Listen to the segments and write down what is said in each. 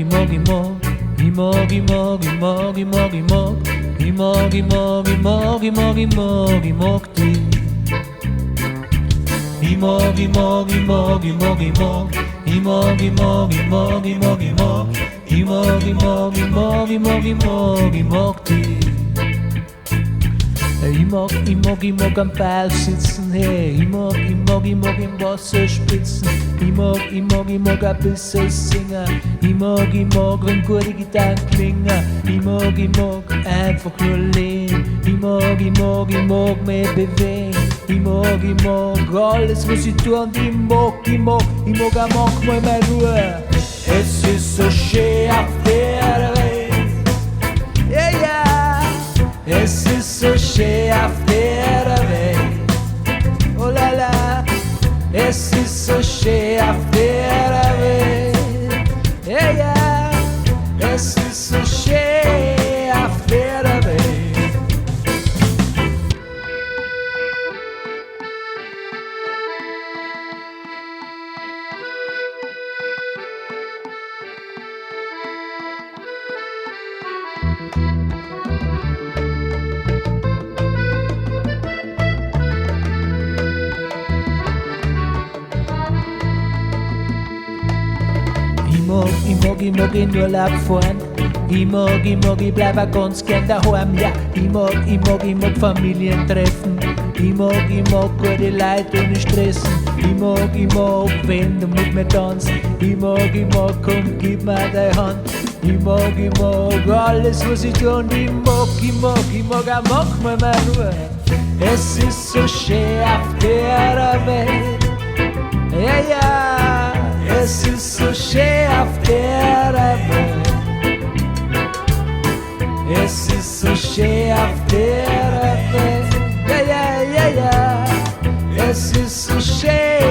mag, ich mag, ich mag, ich mag, ich mag, ich mag, ich mag, ich mag, ich mag, ich mag, ich mag, ich mag, ich mag dich. Ich mag, ich mag, ich mag, ich mag, ich mag, ich mag, ich mag, ich mag, ich mag, ich mag, ich mag, ich mag, ich mag, ich mag, ich mag, ich mag dich. Ich mag am Ball sitzen, hey, ich mag im Wasser spritzen, ich mag ein bisschen singen, ich mag, wenn gute Gedanken klingen, ich mag einfach nur leben, ich mag mich bewegen, ich mag alles, was ich tue und ich mag auch manchmal meine Ruhe. Es ist so schön auf der Welt, yeah, yeah. Es ist so schön auf der Welt, oh la la. Es ist so schön auf der Welt, yeah, yeah. Es ist so schön auf der Welt. Ich mag in Urlaub fahren. Ich bleib auch ganz gern daheim. Ja, ich mag Familien treffen. Ich mag gute Leute ohne stressen. Ich mag, wenn du mit mir tanzt. Ich mag, komm, gib mir deine Hand. Ich mag alles, was ich tue. Und ich mag auch manchmal meine Ruhe. Es ist so schön auf der Welt. Ja, ja. Es ist so schön auf der Welt. Es ist so schön auf der Welt. Ja, ja, ja, ja. Es ist so schön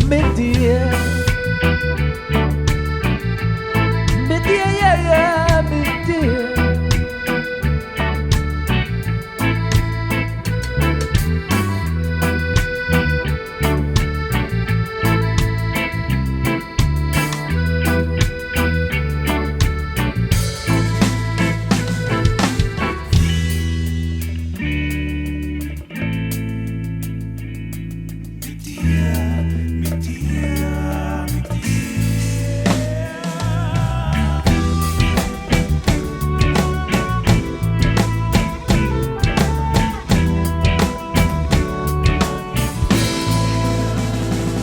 mit dir. Mit dir, ja, ja, mit dir.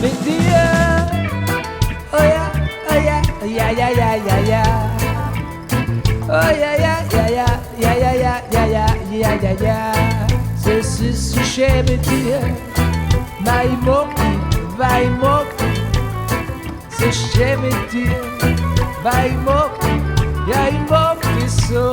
Mit dir, oh ja, oh ja, ja, ja, ja, ja, ja. Oh ja, ja, ja, ja, ja, ja, ja, ja, ja, ja, ja, ja. Es ist so schön mit dir, weil ich mag dich, so schön mit dir, weil ich mag dich, ja, ich mag dich so.